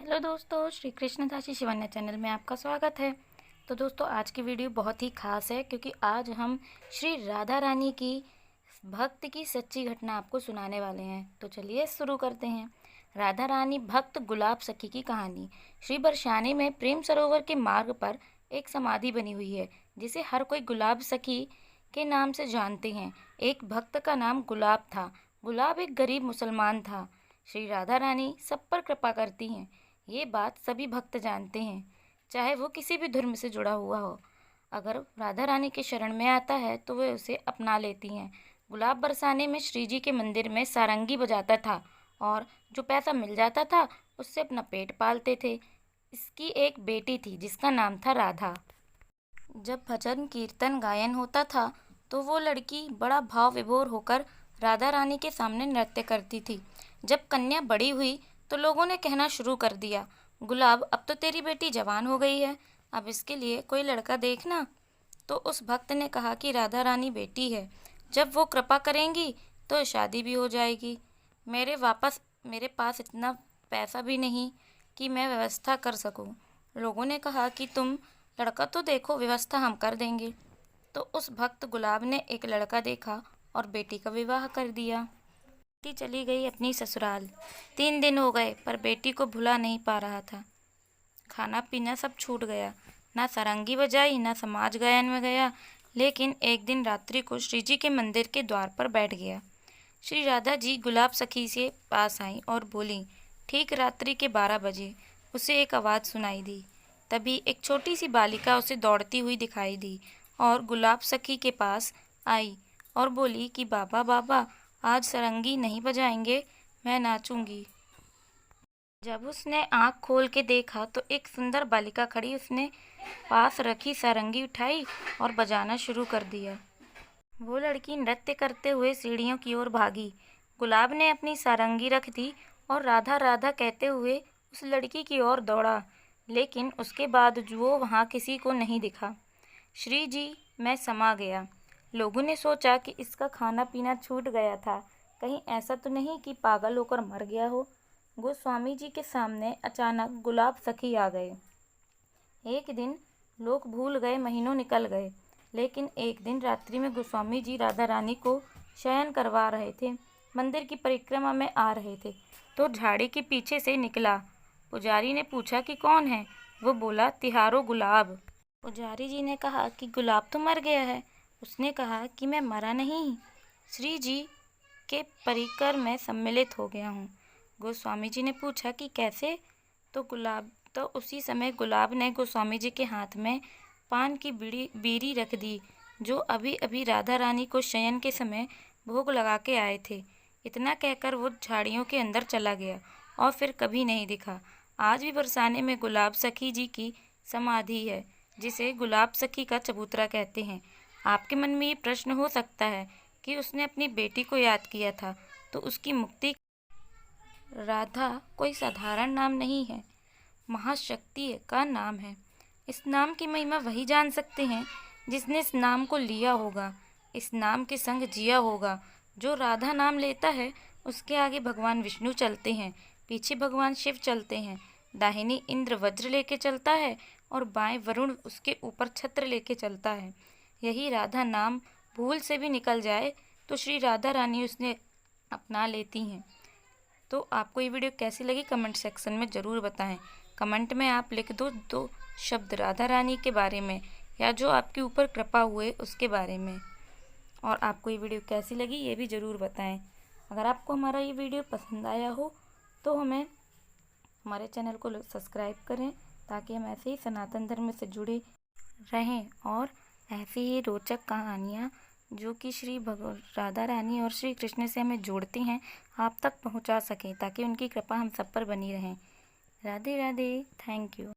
Hello दोस्तों, श्री कृष्ण दासी Shivanya channel में आपका स्वागत है। तो दोस्तों, आज की वीडियो बहुत ही खास है क्योंकि आज हम श्री राधा रानी की भक्त की सच्ची घटना आपको सुनाने वाले हैं। तो चलिए शुरू करते हैं। राधा रानी भक्त गुलाब सखी की कहानी। श्री बरसाने में प्रेम सरोवर के मार्ग पर एक समाधि बनी हुई है जिसे हर कोई गुलाब सखी के नाम से जानते हैं। एक भक्त का नाम गुलाब था। गुलाब एक गरीब मुसलमान था। श्री राधा रानी सब पर कृपा करती हैं, ये बात सभी भक्त जानते हैं, चाहे वो किसी भी धर्म से जुड़ा हुआ हो। अगर राधा रानी के शरण में आता है तो वे उसे अपना लेती हैं। गुलाब बरसाने में श्री जी के मंदिर में सारंगी बजाता था और जो पैसा मिल जाता था उससे अपना पेट पालते थे। इसकी एक बेटी थी जिसका नाम था राधा। जब भजन कीर्तन गायन होता था तो वो लड़की बड़ा भाव विभोर होकर राधा रानी के सामने नृत्य करती थी। जब कन्या बड़ी हुई तो लोगों ने कहना शुरू कर दिया, गुलाब अब तो तेरी बेटी जवान हो गई है, अब इसके लिए कोई लड़का देखना। तो उस भक्त ने कहा कि राधा रानी बेटी है, जब वो कृपा करेंगी तो शादी भी हो जाएगी। मेरे पास इतना पैसा भी नहीं कि मैं व्यवस्था कर सकूं। लोगों ने कहा कि तुम लड़का तो देखो, व्यवस्था हम कर देंगे। तो उस भक्त गुलाब ने एक लड़का देखा और बेटी का विवाह कर दिया। बेटी चली गई अपनी ससुराल। 3 दिन हो गए पर बेटी को भुला नहीं पा रहा था। खाना पीना सब छूट गया, ना सारंगी बजाई ना समाज गायन में गया। लेकिन एक दिन रात्रि को श्री जी के मंदिर के द्वार पर बैठ गया। श्री राधा जी गुलाब सखी से पास आई और बोली। ठीक रात्रि के 12 बजे उसे एक आवाज़ सुनाई दी। तभी एक छोटी सी बालिका उसे दौड़ती हुई दिखाई दी और गुलाब सखी के पास आई और बोली कि बाबा बाबा, आज सारंगी नहीं बजाएंगे, मैं नाचूंगी। जब उसने आंख खोल के देखा तो एक सुंदर बालिका खड़ी उसने पास रखी सारंगी उठाई और बजाना शुरू कर दिया। वो लड़की नृत्य करते हुए सीढ़ियों की ओर भागी। गुलाब ने अपनी सारंगी रख दी और राधा राधा कहते हुए उस लड़की की ओर दौड़ा, लेकिन उसके बाद वो वहाँ किसी को नहीं दिखा। श्री जी मैं समा गया। लोगों ने सोचा कि इसका खाना पीना छूट गया था, कहीं ऐसा तो नहीं कि पागल होकर मर गया हो। गोस्वामी जी के सामने अचानक गुलाब सखी आ गए। एक दिन लोग भूल गए, महीनों निकल गए, लेकिन एक दिन रात्रि में गोस्वामी जी राधा रानी को शयन करवा रहे थे। मंदिर की परिक्रमा में आ रहे थे तो झाड़ी के पीछे से निकला। पुजारी ने पूछा कि कौन है। वो बोला, तिहारो गुलाब। पुजारी जी ने कहा कि गुलाब तो मर गया है। उसने कहा कि मैं मरा नहीं, श्री जी के परिकर में सम्मिलित हो गया हूँ। गोस्वामी जी ने पूछा कि कैसे। तो उसी समय गुलाब ने गोस्वामी जी के हाथ में पान की बीड़ी रख दी जो अभी अभी राधा रानी को शयन के समय भोग लगा के आए थे। इतना कहकर वो झाड़ियों के अंदर चला गया और फिर कभी नहीं दिखा। आज भी बरसाने में गुलाब सखी जी की समाधि है जिसे गुलाब सखी का चबूतरा कहते हैं। आपके मन में ये प्रश्न हो सकता है कि उसने अपनी बेटी को याद किया था तो उसकी मुक्ति। राधा कोई साधारण नाम नहीं है, महाशक्ति का नाम है। इस नाम की महिमा वही जान सकते हैं जिसने इस नाम को लिया होगा, इस नाम के संग जिया होगा। जो राधा नाम लेता है उसके आगे भगवान विष्णु चलते हैं, पीछे भगवान शिव चलते हैं, दाहिनी इंद्र वज्र लेके चलता है और बाएं वरुण उसके ऊपर छत्र लेके चलता है। यही राधा नाम भूल से भी निकल जाए तो श्री राधा रानी उसने अपना लेती हैं। तो आपको ये वीडियो कैसी लगी कमेंट सेक्शन में ज़रूर बताएं। कमेंट में आप लिख दो शब्द राधा रानी के बारे में या जो आपके ऊपर कृपा हुए उसके बारे में। और आपको ये वीडियो कैसी लगी ये भी ज़रूर बताएं। अगर आपको हमारा ये वीडियो पसंद आया हो तो हमारे चैनल को सब्सक्राइब करें ताकि हम ऐसे ही सनातन धर्म से जुड़े रहें और ऐसी ही रोचक कहानियाँ जो कि श्री राधा रानी और श्री कृष्ण से हमें जोड़ती हैं आप तक पहुंचा सकें, ताकि उनकी कृपा हम सब पर बनी रहे। Radhe Radhe, thank you.